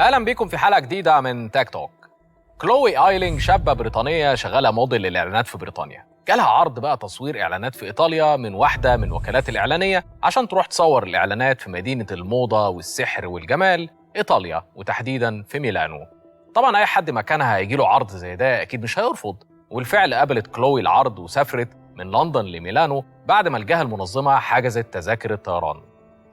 اهلا بيكم في حلقه جديده من تاك توك. كلوي ايلينج شابه بريطانيه شغاله موديل للاعلانات في بريطانيا. جالها عرض بقى تصوير اعلانات في ايطاليا من واحده من وكالات الاعلانيه عشان تروح تصور الاعلانات في مدينه الموضه والسحر والجمال ايطاليا، وتحديدا في ميلانو. طبعا اي حد مكانها هيجي له عرض زي ده اكيد مش هيرفض، وبالفعل قبلت كلوي العرض وسافرت من لندن لميلانو بعد ما الجهه المنظمه حجزت تذاكر الطيران.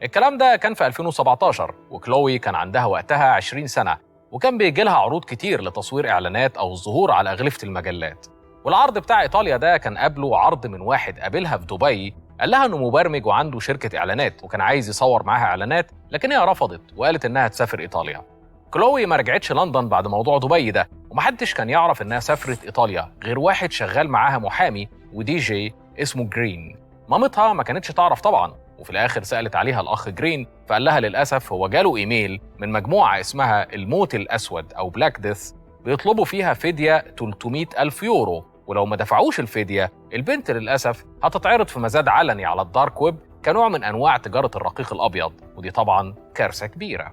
الكلام ده كان في 2017، وكلوي كان عندها وقتها 20 سنة، وكان بيجي لها عروض كتير لتصوير إعلانات أو الظهور على أغلفة المجلات. والعرض بتاع إيطاليا ده كان قبله عرض من واحد قابلها في دبي، قال لها إنه مبرمج وعنده شركة إعلانات وكان عايز يصور معاها إعلانات، لكن هي رفضت وقالت إنها تسافر إيطاليا. كلوي ما رجعتش لندن بعد موضوع دبي ده، ومحدش كان يعرف إنها سافرت إيطاليا غير واحد شغال معاها محامي ودي جي اسمه جرين. مامتها ما كانتش تعرف طبعا، وفي الآخر سألت عليها الأخ جرين فقال لها للأسف هو جاله إيميل من مجموعة اسمها الموت الأسود أو بلاك ديث بيطلبوا فيها فدية 300,000 يورو، ولو ما دفعوش الفدية البنت للأسف هتتعرض في مزاد علني على الدارك ويب كنوع من أنواع تجارة الرقيق الأبيض، ودي طبعا كارثة كبيرة.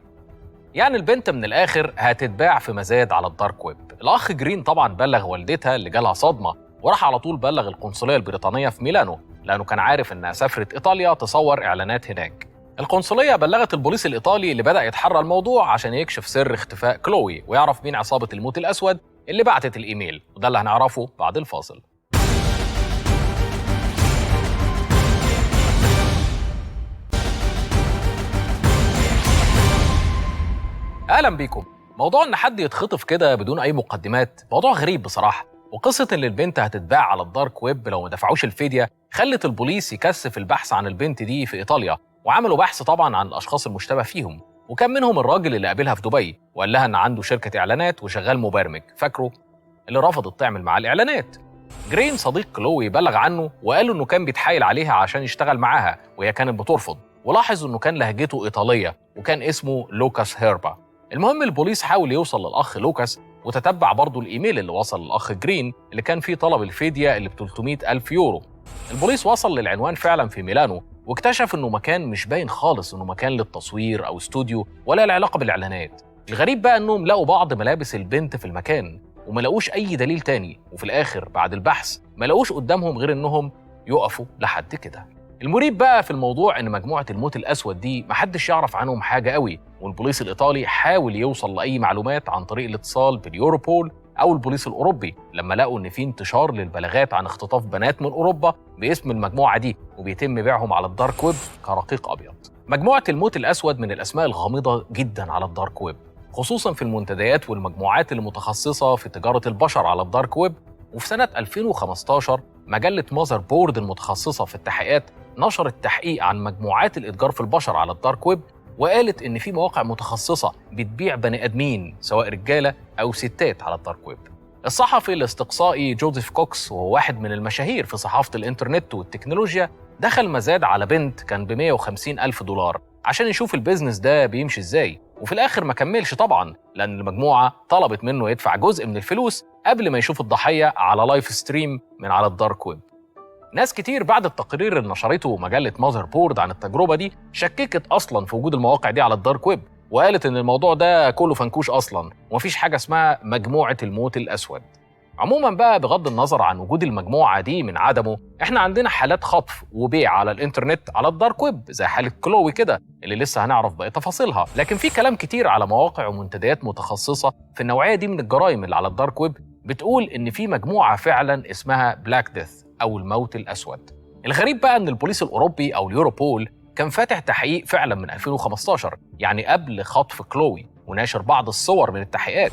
يعني البنت من الآخر هتتباع في مزاد على الدارك ويب. الأخ جرين طبعا بلغ والدتها اللي جالها صدمة، وراح على طول بلغ القنصلية البريطانية في ميلانو لأنه كان عارف إنها سافرت إيطاليا تصور إعلانات هناك. القنصلية بلغت البوليس الإيطالي اللي بدأ يتحرى الموضوع عشان يكشف سر اختفاء كلوي ويعرف مين عصابة الموت الأسود اللي بعتت الإيميل، وده اللي هنعرفه بعد الفاصل. أهلا بيكم. موضوع إن حد يتخطف كده بدون أي مقدمات موضوع غريب بصراحة، وقصة إن البنت هتتباع على الدارك ويب لو ما دفعوش الفدية خلت البوليس يكثف البحث عن البنت دي في إيطاليا، وعملوا بحث طبعا عن الأشخاص المشتبه فيهم، وكان منهم الراجل اللي قابلها في دبي وقال لها إن عنده شركة إعلانات وشغال مبرمج، فاكره اللي رفضت تعمل معاه الإعلانات. جرين صديق كلوي بلغ عنه وقال إنه كان بيتحايل عليها عشان يشتغل معاها وهي كانت بترفض، ولاحظ إنه كان لهجته إيطالية وكان اسمه لوكاس هيربا. المهم البوليس حاول يوصل للأخ لوكاس وتتبع برضه الإيميل اللي وصل للأخ جرين اللي كان فيه طلب الفدية اللي ب 300,000 يورو. البوليس وصل للعنوان فعلا في ميلانو واكتشف إنه مكان مش باين خالص إنه مكان للتصوير أو استوديو ولا له علاقة بالإعلانات. الغريب بقى إنهم لقوا بعض ملابس البنت في المكان وما لقوش أي دليل تاني، وفي الآخر بعد البحث ما لقوش قدامهم غير إنهم يقفوا لحد كده. المريب بقى في الموضوع إن مجموعة الموت الأسود دي محدش يعرف عنهم حاجة قوي، والبوليس الإيطالي حاول يوصل لأي معلومات عن طريق الاتصال باليوروبول أو البوليس الأوروبي لما لقوا إن في انتشار للبلاغات عن اختطاف بنات من أوروبا باسم المجموعة دي وبيتم بيعهم على الدارك ويب كرقيق أبيض. مجموعة الموت الأسود من الأسماء الغامضة جدا على الدارك ويب، خصوصا في المنتديات والمجموعات المتخصصة في تجارة البشر على الدارك ويب. وفي سنة 2015 مجلة ماذر بورد المتخصصة في التحقيقات نشرت تحقيق عن مجموعات الإتجار في البشر على الدارك ويب، وقالت إن في مواقع متخصصة بتبيع بني آدمين سواء رجالة أو ستات على الدارك ويب. الصحفي الاستقصائي جوزيف كوكس، وهو واحد من المشاهير في صحافة الإنترنت والتكنولوجيا، دخل مزاد على بنت كان ب 150,000 دولار عشان يشوف البيزنس ده بيمشي إزاي، وفي الآخر ما كملش طبعاً لأن المجموعة طلبت منه يدفع جزء من الفلوس قبل ما يشوف الضحية على لايف ستريم من على الدارك ويب. ناس كتير بعد التقرير اللي نشرته مجلة ماذر بورد عن التجربة دي شككت أصلاً في وجود المواقع دي على الدارك ويب، وقالت إن الموضوع ده كله فنكوش أصلاً ومفيش حاجة اسمها مجموعة الموت الأسود. عموماً بقى بغض النظر عن وجود المجموعة دي من عدمه، إحنا عندنا حالات خطف وبيع على الإنترنت على الدارك ويب زي حالة كلوي كده اللي لسه هنعرف باقي تفاصيلها، لكن في كلام كتير على مواقع ومنتديات متخصصة في النوعية دي من الجرائم اللي على الدارك ويب بتقول إن في مجموعة فعلاً اسمها بلاك ديث أو الموت الأسود. الغريب بقى إن البوليس الأوروبي أو اليوروبول كان فاتح تحقيق فعلا من 2015، يعني قبل خطف كلوي، وناشر بعض الصور من التحقيقات.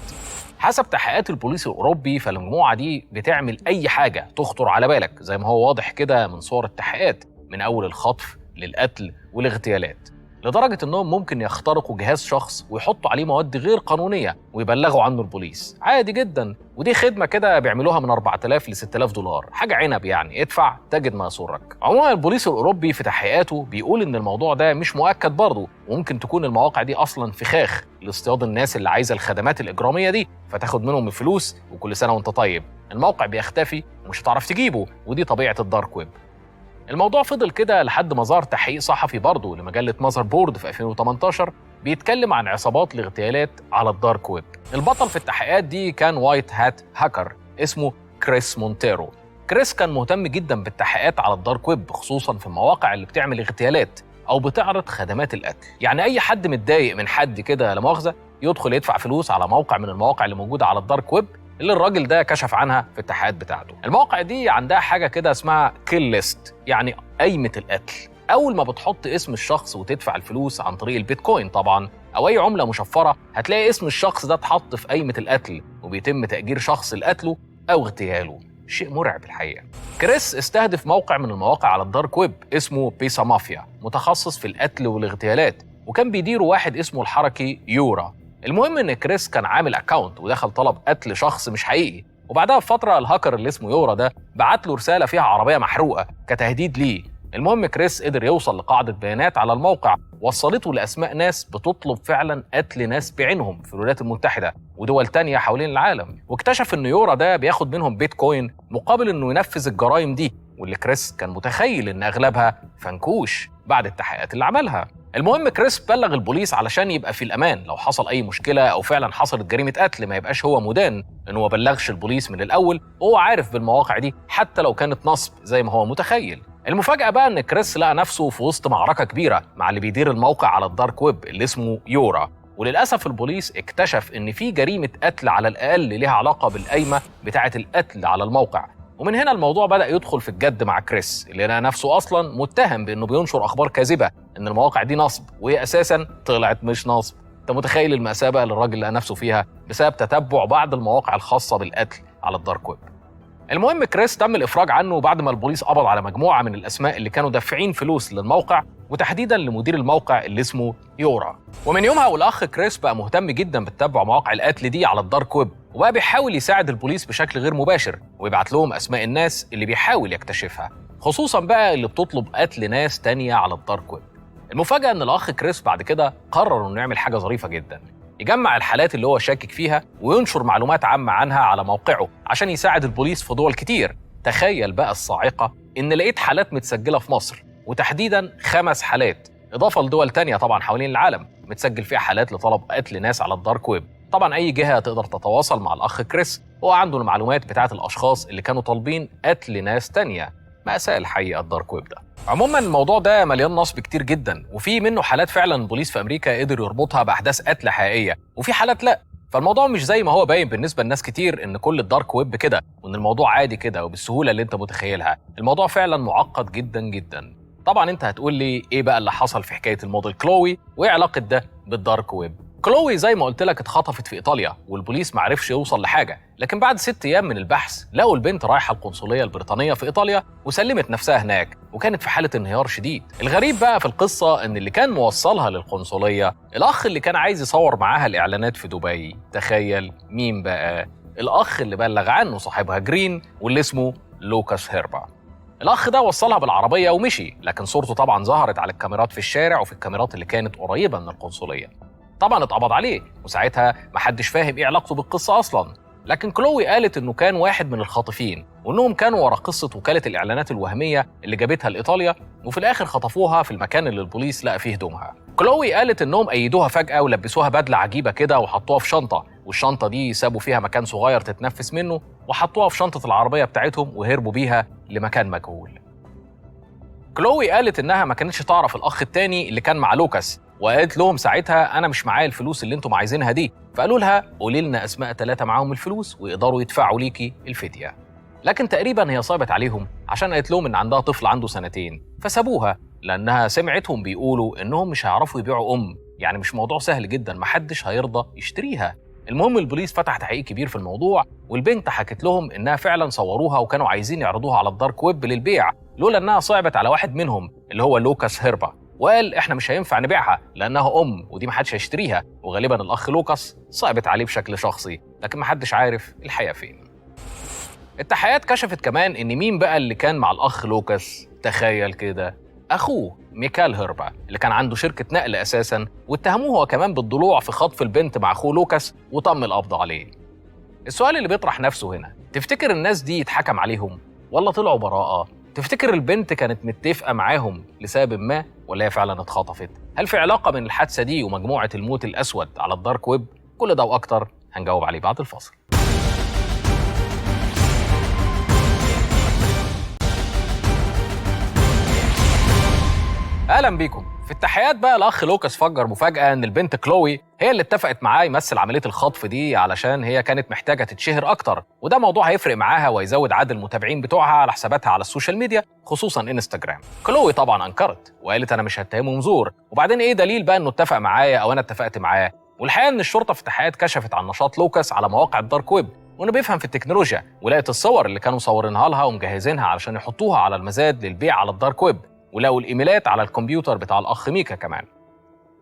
حسب تحقيقات البوليس الأوروبي فالمجموعة دي بتعمل أي حاجة تخطر على بالك زي ما هو واضح كده من صور التحقيقات، من أول الخطف للقتل والاغتيالات، لدرجة إنهم ممكن يخترقوا جهاز شخص ويحطوا عليه مواد غير قانونية ويبلغوا عنه البوليس عادي جدا، ودي خدمة كده بيعملوها من 4000 ل 6000 دولار، حاجة عنب يعني، ادفع تجد ما يسرك. عموما البوليس الأوروبي في تحقيقاته بيقول إن الموضوع ده مش مؤكد برضه، وممكن تكون المواقع دي أصلا فخاخ لاصطياد الناس اللي عايزة الخدمات الإجرامية دي فتاخد منهم الفلوس، وكل سنة وانت طيب الموقع بيختفي ومش هتعرف تجيبه، ودي طبيعة الدارك ويب. الموضوع فضل كده لحد ما ظهر تحقيق صحفي برضه لمجلة ماذر بورد في 2018 بيتكلم عن عصابات الاغتيالات على الدارك ويب. البطل في التحقيقات دي كان وايت هات هاكر اسمه كريس مونتيرو. كريس كان مهتم جدا بالتحقيقات على الدارك ويب، خصوصا في المواقع اللي بتعمل اغتيالات او بتعرض خدمات القتل. يعني اي حد متضايق من حد كده لا مؤاخذه يدخل يدفع فلوس على موقع من المواقع اللي موجوده على الدارك ويب اللي الراجل ده كشف عنها في التحقيقات بتاعته. المواقع دي عندها حاجه كده اسمها كيل ليست، يعني قايمه القتل. اول ما بتحط اسم الشخص وتدفع الفلوس عن طريق البيتكوين طبعا او اي عمله مشفره، هتلاقي اسم الشخص ده اتحط في قايمه القتل وبيتم تاجير شخص لقتله او اغتياله. شيء مرعب الحقيقه. كريس استهدف موقع من المواقع على الدارك ويب اسمه بيسا مافيا، متخصص في القتل والاغتيالات، وكان بيديره واحد اسمه الحركي يورا. المهم ان كريس كان عامل اكاونت ودخل طلب قتل شخص مش حقيقي، وبعدها بفتره الهاكر اللي اسمه يورا ده بعت له رساله فيها عربيه محروقه كتهديد ليه. المهم كريس قدر يوصل لقاعده بيانات على الموقع وصلته لاسماء ناس بتطلب فعلا قتل ناس بعينهم في الولايات المتحده ودول تانية حوالين العالم، واكتشف ان يورا ده بياخد منهم بيتكوين مقابل انه ينفذ الجرائم دي، واللي كريس كان متخيل ان اغلبها فنكوش بعد التحقيقات اللي عملها. المهم كريس بلغ البوليس علشان يبقى في الامان لو حصل اي مشكله او فعلا حصلت جريمه قتل، ما يبقاش هو مدان انه ما بلغش البوليس من الاول وهو عارف بالمواقع دي حتى لو كانت نصب زي ما هو متخيل. المفاجأة بقى ان كريس لقى نفسه في وسط معركة كبيرة مع اللي بيدير الموقع على الدارك ويب اللي اسمه يورا، وللأسف البوليس اكتشف ان في جريمة قتل على الأقل ليها علاقة بالقايمة بتاعة القتل على الموقع. ومن هنا الموضوع بدأ يدخل في الجد مع كريس اللي لقى نفسه أصلا متهم بأنه بينشر أخبار كاذبة ان المواقع دي نصب، وهي أساسا طلعت مش نصب. انت متخيل المأساة بقى اللي الراجل لقى نفسه فيها بسبب تتبع بعض المواقع الخاصة بالقتل على الدارك ويب. المهم كريس تم الافراج عنه بعد ما البوليس قبض على مجموعه من الاسماء اللي كانوا دافعين فلوس للموقع، وتحديدا لمدير الموقع اللي اسمه يورا. ومن يومها والاخ كريس بقى مهتم جدا بتتبع مواقع القتل دي على الدارك ويب، وبقى بيحاول يساعد البوليس بشكل غير مباشر ويبعت لهم اسماء الناس اللي بيحاول يكتشفها، خصوصا بقى اللي بتطلب قتل ناس تانية على الدارك ويب. المفاجاه ان الاخ كريس بعد كده قرر انه يعمل حاجه ظريفه جدا، يجمع الحالات اللي هو شاكك فيها وينشر معلومات عامة عنها على موقعه عشان يساعد البوليس في دول كتير. تخيل بقى الصاعقة إن لقيت حالات متسجلة في مصر، وتحديداً 5 حالات، إضافة لدول تانية طبعاً حوالين العالم متسجل فيها حالات لطلب قتل ناس على الدارك ويب. طبعاً أي جهة تقدر تتواصل مع الأخ كريس هو عنده المعلومات بتاعت الأشخاص اللي كانوا طالبين قتل ناس تانية. مأساة الحقيقة الدارك ويب ده. عموما الموضوع ده مليان نصب كتير جدا، وفي منه حالات فعلا البوليس في امريكا قدر يربطها باحداث قتل حقيقيه، وفي حالات لا. فالموضوع مش زي ما هو باين بالنسبه لناس كتير ان كل الدارك ويب كده وان الموضوع عادي كده وبالسهوله اللي انت متخيلها. الموضوع فعلا معقد جدا جدا. طبعا انت هتقول لي ايه بقى اللي حصل في حكايه الموديل كلوي وايه علاقه ده بالدارك ويب؟ كلوي زي ما قلت لك اتخطفت في ايطاليا والبوليس ما عرفش يوصل لحاجه، لكن بعد 6 ايام من البحث لقوا البنت رايحه القنصليه البريطانيه في ايطاليا وسلمت نفسها هناك، وكانت في حاله انهيار شديد. الغريب بقى في القصه ان اللي كان موصلها للقنصليه الاخ اللي كان عايز يصور معاها الاعلانات في دبي. تخيل مين بقى؟ الاخ اللي بلغ عنه صاحبها جرين واللي اسمه لوكاس هيربا. الاخ ده وصلها بالعربيه ومشي، لكن صورته طبعا ظهرت على الكاميرات في الشارع وفي الكاميرات اللي كانت قريبه من القنصليه. طبعا اتقبض عليه، وساعتها محدش فاهم ايه علاقته بالقصه اصلا. لكن كلوي قالت انه كان واحد من الخاطفين، وانهم كانوا ورا قصه وكاله الاعلانات الوهميه اللي جابتها لايطاليا، وفي الاخر خطفوها في المكان اللي البوليس لقى فيه هدومها. كلوي قالت انهم ايدوها فجاه ولبسوها بدله عجيبه كده وحطوها في شنطه، والشنطه دي سابوا فيها مكان صغير تتنفس منه وحطوها في شنطه العربيه بتاعتهم وهربوا بيها لمكان مجهول. كلوي قالت انها ما كانتش تعرف الاخ التاني اللي كان مع لوكاس، وقالت لهم ساعتها انا مش معايا الفلوس اللي انتم عايزينها دي، فقالوا لها قولي لنا اسماء 3 معاهم الفلوس ويقدروا يدفعوا ليكي الفديه. لكن تقريبا هي صعبت عليهم عشان قالت لهم ان عندها طفل عنده 2 سنين، فسابوها لانها سمعتهم بيقولوا انهم مش هيعرفوا يبيعوا يعني مش موضوع سهل جدا، محدش هيرضى يشتريها. المهم البوليس فتح تحقيق كبير في الموضوع، والبنت حكت لهم انها فعلا صوروها وكانوا عايزين يعرضوها على الدارك ويب للبيع، لولا انها صعبت على واحد منهم اللي هو لوكاس هيربا، وقال احنا مش هينفع نبيعها لانها ودي محدش هيشتريها. وغالبا الاخ لوكاس صعبت عليه بشكل شخصي، لكن محدش عارف الحقيقه فين. التحقيقات كشفت كمان ان مين بقى اللي كان مع الاخ لوكاس. تخيل كده، اخوه ميكال هيربا اللي كان عنده شركه نقل اساسا، واتهموه هو كمان بالضلوع في خطف البنت مع اخوه لوكاس وتم القبض عليه. السؤال اللي بيطرح نفسه هنا، تفتكر الناس دي يتحكم عليهم ولا طلعوا براءه؟ تفتكر البنت كانت متفقة معاهم لسبب ما ولا هي فعلا اتخطفت؟ هل في علاقة بين الحادثة دي ومجموعة الموت الأسود على الدارك ويب؟ كل ده وأكتر هنجاوب عليه بعد الفاصل. اهلا بيكم. في التحيات بقى الاخ لوكاس فجر مفاجاه ان البنت كلوي هي اللي اتفقت معاه يمثل عمليه الخطف دي علشان هي كانت محتاجه تتشهر اكتر، وده موضوع هيفرق معاها ويزود عدد المتابعين بتوعها على حساباتها على السوشيال ميديا خصوصا انستجرام. كلوي طبعا انكرت وقالت انا مش هتهمه مزور، وبعدين ايه دليل بقى انه اتفق معايا او انا اتفقت معاه؟ والحقيقه ان الشرطه في التحقيقات كشفت عن نشاط لوكاس على مواقع الدارك ويب وانه بيفهم في التكنولوجيا، ولقت الصور اللي كانوا مصورينها لها ومجهزينها علشان يحطوها على المزاد للبيع على الدارك ويب، ولقوا الايميلات على الكمبيوتر بتاع الاخ ميكا كمان.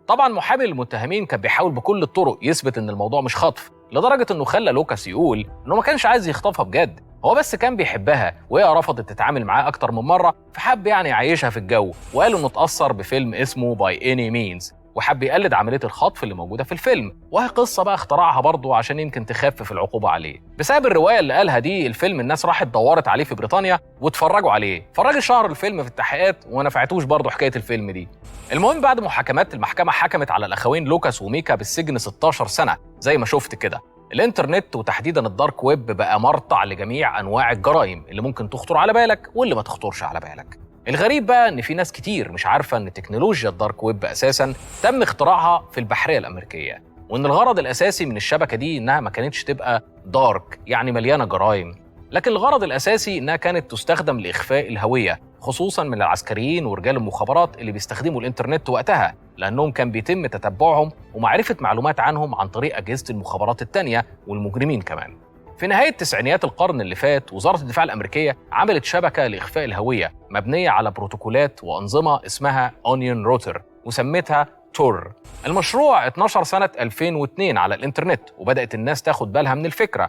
طبعا محامي المتهمين كان بيحاول بكل الطرق يثبت ان الموضوع مش خطف، لدرجه انه خلى لوكاس يقول انه ما كانش عايز يخطفها بجد، هو بس كان بيحبها وهي رفضت تتعامل معاه اكتر من مره، فحب يعني يعيشها في الجو، وقال انه اتاثر بفيلم اسمه باي اني مينز وحب يقلد عمليه الخطف اللي موجوده في الفيلم، وهي قصه بقى اخترعها برضه عشان يمكن تخفف العقوبه عليه. بسبب الروايه اللي قالها دي الفيلم الناس راحت دورت عليه في بريطانيا واتفرجوا عليه، فالراجل شهر الفيلم في التحقيقات وما نفعتوش برضه حكايه الفيلم دي. المهم بعد محاكمات المحكمه حكمت على الاخوين لوكاس وميكا بالسجن 16 سنه زي ما شفت كده. الانترنت وتحديدا الدارك ويب بقى مرتع لجميع انواع الجرائم اللي ممكن تخطر على بالك واللي ما تخطرش على بالك. الغريب بقى ان في ناس كتير مش عارفه ان تكنولوجيا الدارك ويب اساسا تم اختراعها في البحريه الامريكيه، وان الغرض الاساسي من الشبكه دي انها ما كانتش تبقى دارك يعني مليانه جرائم، لكن الغرض الاساسي انها كانت تستخدم لاخفاء الهويه خصوصا من العسكريين ورجال المخابرات اللي بيستخدموا الانترنت وقتها، لانهم كان بيتم تتبعهم ومعرفه معلومات عنهم عن طريق اجهزه المخابرات التانيه والمجرمين كمان. في نهاية تسعينيات القرن اللي فات وزارة الدفاع الأمريكية عملت شبكة لإخفاء الهوية مبنية على بروتوكولات وأنظمة اسمها أونيون روتر وسمتها تور. المشروع اتنشر سنة 2002 على الإنترنت وبدأت الناس تاخد بالها من الفكرة.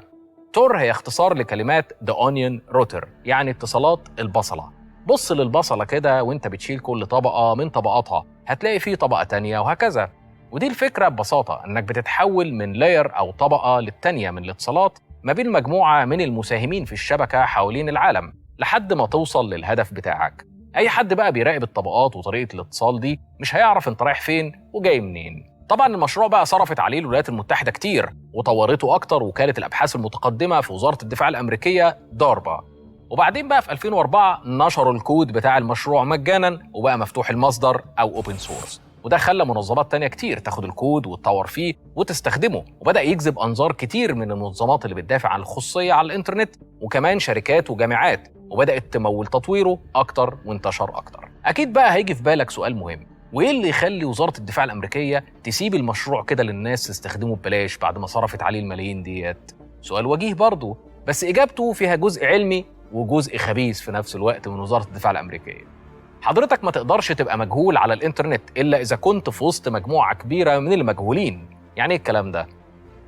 تور هي اختصار لكلمات The Onion Router يعني اتصالات البصلة. بص للبصلة كده وانت بتشيل كل طبقة من طبقاتها هتلاقي فيه طبقة تانية وهكذا. ودي الفكرة ببساطة انك بتتحول من لاير أو طبقة للتانية من الاتصالات ما بين مجموعة من المساهمين في الشبكة حوالين العالم لحد ما توصل للهدف بتاعك. أي حد بقى بيراقب الطبقات وطريقة الاتصال دي مش هيعرف انت رايح فين وجاي منين. طبعا المشروع بقى صرفت عليه الولايات المتحدة كتير وطورته أكتر وكالة الأبحاث المتقدمة في وزارة الدفاع الأمريكية داربا. وبعدين بقى في 2004 نشروا الكود بتاع المشروع مجانا وبقى مفتوح المصدر أو اوبن سورس، وده خلى منظمات تانية كتير تاخد الكود وتطور فيه وتستخدمه، وبدأ يجذب أنظار كتير من المنظمات اللي بتدافع عن الخصوصية على الإنترنت وكمان شركات وجامعات، وبدأت تمول تطويره أكتر وانتشر أكتر. أكيد بقى هيجي في بالك سؤال مهم، وإيه اللي يخلي وزارة الدفاع الأمريكية تسيب المشروع كده للناس تستخدمه ببلاش بعد ما صرفت عليه الملايين ديت؟ سؤال وجيه برضه، بس إجابته فيها جزء علمي وجزء خبيث في نفس الوقت من وزارة الدفاع الأمريكية. حضرتك ما تقدرش تبقى مجهول على الانترنت إلا إذا كنت في وسط مجموعة كبيرة من المجهولين. يعني إيه الكلام ده؟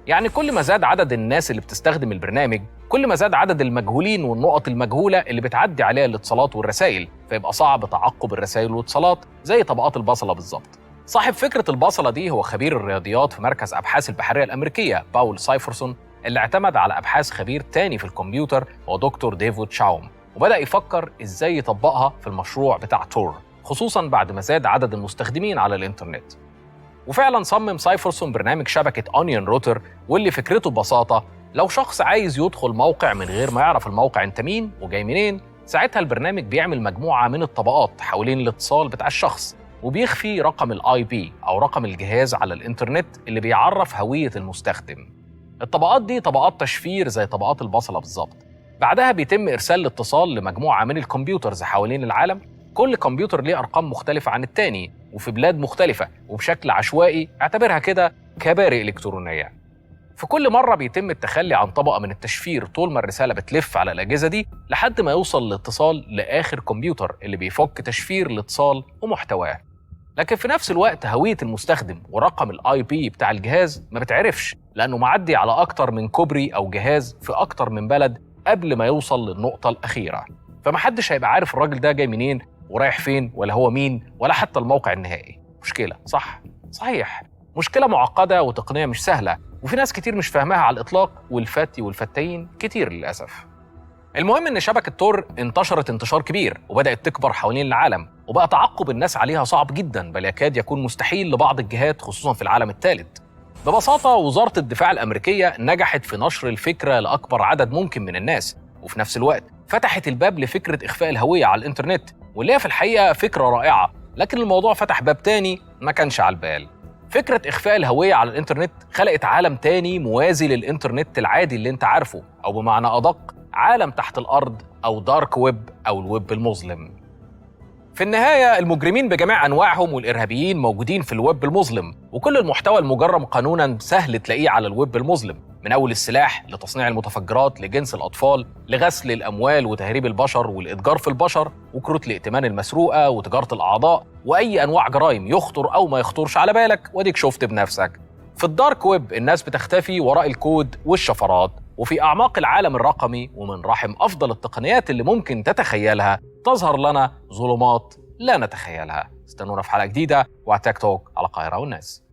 يعني كل ما زاد عدد الناس اللي بتستخدم البرنامج كل ما زاد عدد المجهولين والنقط المجهولة اللي بتعدي عليها الاتصالات والرسائل، فيبقى صعب تعقب الرسائل والاتصالات زي طبقات البصلة بالظبط. صاحب فكرة البصلة دي هو خبير الرياضيات في مركز أبحاث البحرية الأمريكية باول سايفرسون، اللي اعتمد على أبحاث خبير تاني في الكمبيوتر هو دكتور ديفيد شاوم، وبدأ يفكر إزاي يطبقها في المشروع بتاع تور خصوصاً بعد ما زاد عدد المستخدمين على الإنترنت. وفعلاً صمم سايفرسون برنامج شبكة أونيون روتر، واللي فكرته ببساطة لو شخص عايز يدخل موقع من غير ما يعرف الموقع انت مين وجاي منين، ساعتها البرنامج بيعمل مجموعة من الطبقات حوالين الاتصال بتاع الشخص وبيخفي رقم الاي بي أو رقم الجهاز على الإنترنت اللي بيعرف هوية المستخدم. الطبقات دي طبقات تشفير زي طبقات البصلة بالظبط. بعدها بيتم إرسال الاتصال لمجموعة من الكمبيوترز حوالين العالم، كل كمبيوتر ليه أرقام مختلفة عن التاني وفي بلاد مختلفة وبشكل عشوائي، اعتبرها كده كباري إلكترونية. في كل مرة بيتم التخلي عن طبقة من التشفير طول ما الرسالة بتلف على الأجهزة دي لحد ما يوصل الاتصال لآخر كمبيوتر اللي بيفك تشفير الاتصال ومحتواه. لكن في نفس الوقت هوية المستخدم ورقم الاي بي بتاع الجهاز ما بتعرفش، لأنه معدي على أكتر من كوبري أو جهاز في أكتر من بلد قبل ما يوصل للنقطة الأخيرة، فمحدش هيبقى عارف الراجل ده جاي منين ورايح فين ولا هو مين ولا حتى الموقع النهائي. مشكلة صح؟ صحيح، مشكلة معقدة وتقنية مش سهلة، وفي ناس كتير مش فاهماها على الإطلاق، والفتي والفتاين كتير للأسف. المهم إن شبكة تور انتشرت انتشار كبير وبدأت تكبر حوالين العالم، وبقى تعقب الناس عليها صعب جدا، بل يكاد يكون مستحيل لبعض الجهات خصوصا في العالم الثالث. ببساطة وزارة الدفاع الأمريكية نجحت في نشر الفكرة لأكبر عدد ممكن من الناس، وفي نفس الوقت فتحت الباب لفكرة إخفاء الهوية على الإنترنت، واللي هي في الحقيقة فكرة رائعة، لكن الموضوع فتح باب تاني ما كانش على البال. فكرة إخفاء الهوية على الإنترنت خلقت عالم تاني موازي للإنترنت العادي اللي أنت عارفه، أو بمعنى أدق عالم تحت الأرض أو دارك ويب أو الويب المظلم. في النهاية المجرمين بجميع أنواعهم والإرهابيين موجودين في الويب المظلم، وكل المحتوى المجرم قانوناً سهل تلاقيه على الويب المظلم، من أول السلاح لتصنيع المتفجرات لجنس الأطفال لغسل الأموال وتهريب البشر والإتجار في البشر وكروت الائتمان المسروقة وتجارة الأعضاء وأي أنواع جرائم يخطر أو ما يخطرش على بالك، وديك شفت بنفسك. في الدارك ويب الناس بتختفي وراء الكود والشفرات، وفي أعماق العالم الرقمي ومن رحم أفضل التقنيات اللي ممكن تتخيلها تظهر لنا ظلمات لا نتخيلها. استنونا في حلقة جديدة وعلى تيك توك على القاهرة والناس.